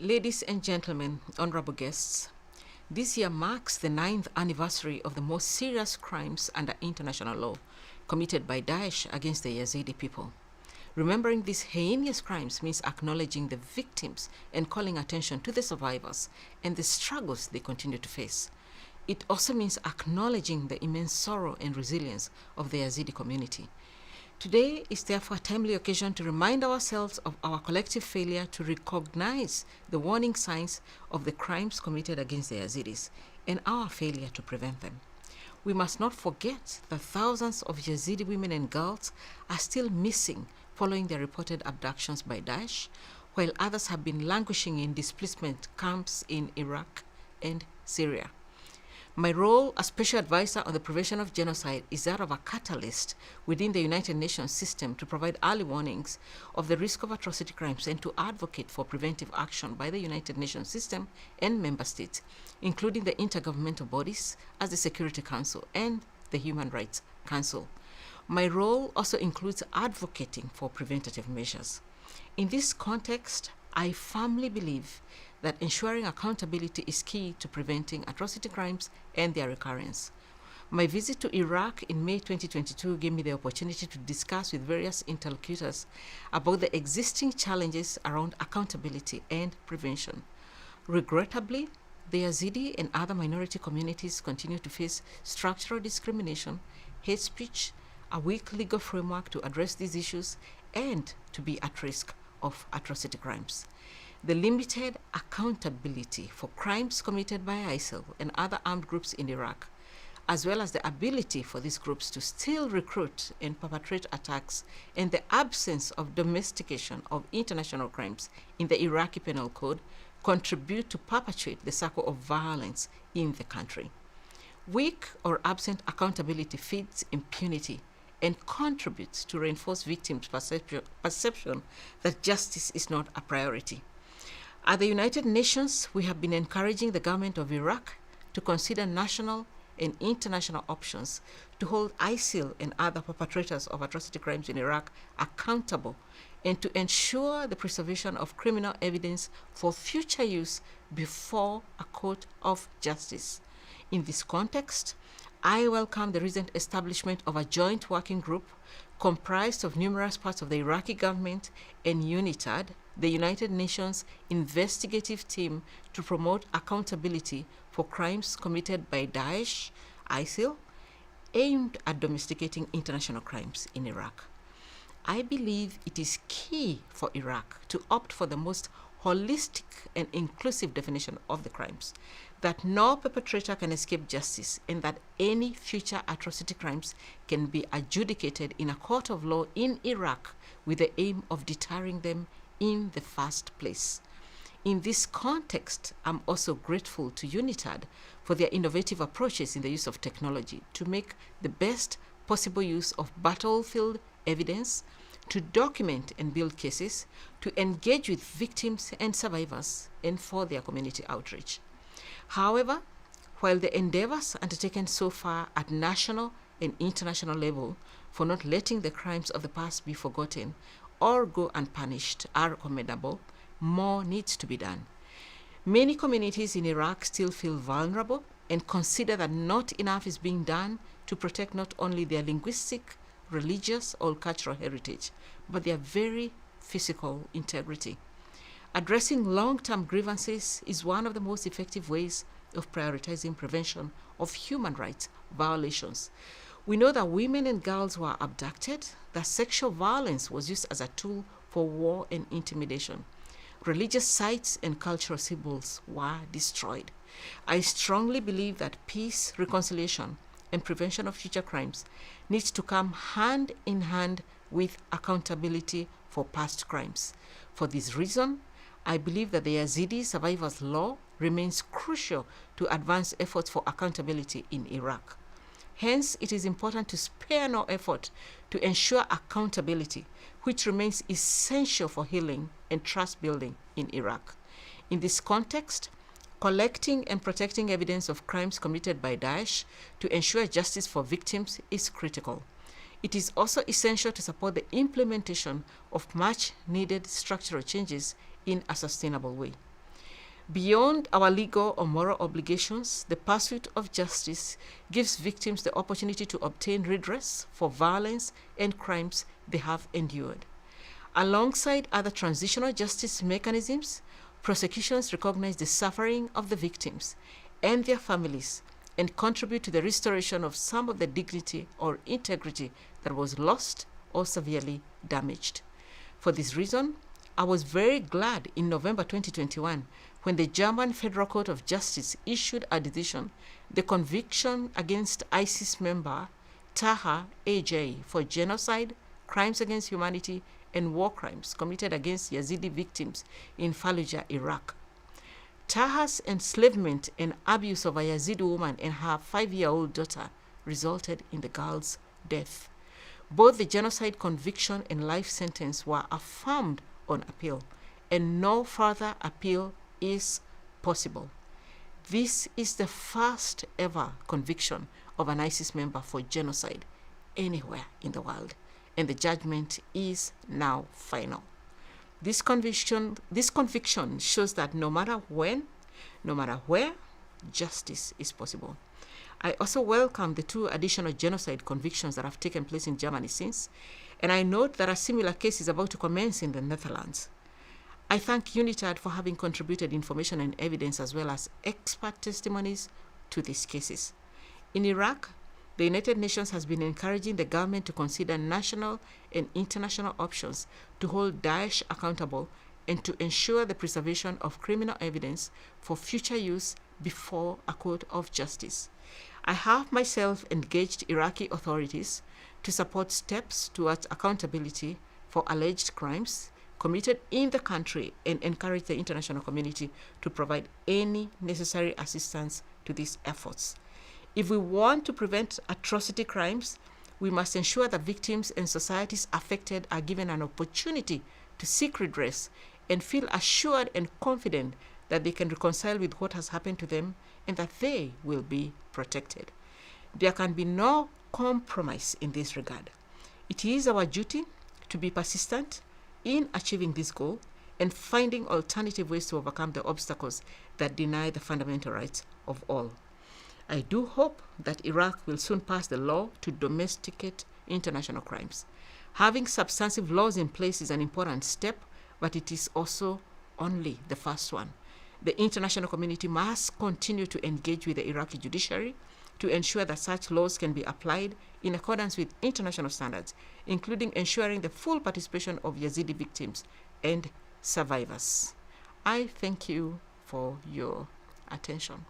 Ladies and gentlemen, honorable guests, this year marks the 9th anniversary of the most serious crimes under international law committed by Daesh against the Yazidi people. Remembering these heinous crimes means acknowledging the victims and calling attention to the survivors and the struggles they continue to face. It also means acknowledging the immense sorrow and resilience of the Yazidi community. Today is therefore a timely occasion to remind ourselves of our collective failure to recognize the warning signs of the crimes committed against the Yazidis and our failure to prevent them. We must not forget that thousands of Yazidi women and girls are still missing following their reported abductions by Daesh, while others have been languishing in displacement camps in Iraq and Syria. My role as Special Advisor on the Prevention of Genocide is that of a catalyst within the United Nations system to provide early warnings of the risk of atrocity crimes and to advocate for preventive action by the United Nations system and member states, including the intergovernmental bodies as the Security Council and the Human Rights Council. My role also includes advocating for preventative measures. In this context, I firmly believe that ensuring accountability is key to preventing atrocity crimes and their recurrence. My visit to Iraq in May 2022 gave me the opportunity to discuss with various interlocutors about the existing challenges around accountability and prevention. Regrettably, the Yazidi and other minority communities continue to face structural discrimination, hate speech, a weak legal framework to address these issues, and to be at risk of atrocity crimes. The limited accountability for crimes committed by ISIL and other armed groups in Iraq, as well as the ability for these groups to still recruit and perpetrate attacks, and the absence of domestication of international crimes in the Iraqi Penal Code contribute to perpetuate the cycle of violence in the country. Weak or absent accountability feeds impunity and contributes to reinforce victims' perception that justice is not a priority. At the United Nations, we have been encouraging the government of Iraq to consider national and international options to hold ISIL and other perpetrators of atrocity crimes in Iraq accountable and to ensure the preservation of criminal evidence for future use before a court of justice. In this context, I welcome the recent establishment of a joint working group comprised of numerous parts of the Iraqi government and UNITAD, the United Nations investigative team to promote accountability for crimes committed by Daesh, ISIL, aimed at domesticating international crimes in Iraq. I believe it is key for Iraq to opt for the most holistic and inclusive definition of the crimes, that no perpetrator can escape justice, and that any future atrocity crimes can be adjudicated in a court of law in Iraq with the aim of deterring them in the first place. In this context, I'm also grateful to UNITAD for their innovative approaches in the use of technology to make the best possible use of battlefield evidence, to document and build cases, to engage with victims and survivors, and for their community outreach. However, while the endeavors undertaken so far at national and international level for not letting the crimes of the past be forgotten or go unpunished are commendable, more needs to be done. Many communities in Iraq still feel vulnerable and consider that not enough is being done to protect not only their linguistic, religious, or cultural heritage, but their very physical integrity. Addressing long-term grievances is one of the most effective ways of prioritizing prevention of human rights violations. We know that women and girls were abducted, that sexual violence was used as a tool for war and intimidation. Religious sites and cultural symbols were destroyed. I strongly believe that peace, reconciliation, and prevention of future crimes needs to come hand in hand with accountability for past crimes. For this reason, I believe that the Yazidi Survivors Law remains crucial to advance efforts for accountability in Iraq. Hence, it is important to spare no effort to ensure accountability, which remains essential for healing and trust building in Iraq. In this context, collecting and protecting evidence of crimes committed by Daesh to ensure justice for victims is critical. It is also essential to support the implementation of much needed structural changes in a sustainable way. Beyond our legal or moral obligations, the pursuit of justice gives victims the opportunity to obtain redress for violence and crimes they have endured. Alongside other transitional justice mechanisms, prosecutions recognize the suffering of the victims and their families and contribute to the restoration of some of the dignity or integrity that was lost or severely damaged. For this reason, I was very glad in November 2021 when the German Federal Court of Justice issued a decision, the conviction against ISIS member Taha AJ for genocide, crimes against humanity, and war crimes committed against Yazidi victims in Fallujah, Iraq. Taha's enslavement and abuse of a Yazidi woman and her 5-year-old daughter resulted in the girl's death. Both the genocide conviction and life sentence were affirmed on appeal, and no further appeal is possible. This is the first ever conviction of an ISIS member for genocide anywhere in the world, and the judgment is now final. This conviction shows that no matter when, no matter where, justice is possible. I also welcome the 2 additional genocide convictions that have taken place in Germany since, and I note that a similar case is about to commence in the Netherlands. I thank UNITAD for having contributed information and evidence as well as expert testimonies to these cases. In Iraq, the United Nations has been encouraging the government to consider national and international options to hold Daesh accountable and to ensure the preservation of criminal evidence for future use before a court of justice. I have myself engaged Iraqi authorities to support steps towards accountability for alleged crimes committed in the country and encourage the international community to provide any necessary assistance to these efforts. If we want to prevent atrocity crimes, we must ensure that victims and societies affected are given an opportunity to seek redress and feel assured and confident that they can reconcile with what has happened to them and that they will be protected. There can be no compromise in this regard. It is our duty to be persistent in achieving this goal and finding alternative ways to overcome the obstacles that deny the fundamental rights of all. I do hope that Iraq will soon pass the law to domesticate international crimes. Having substantive laws in place is an important step, but it is also only the first one. The international community must continue to engage with the Iraqi judiciary to ensure that such laws can be applied in accordance with international standards, including ensuring the full participation of Yazidi victims and survivors. I thank you for your attention.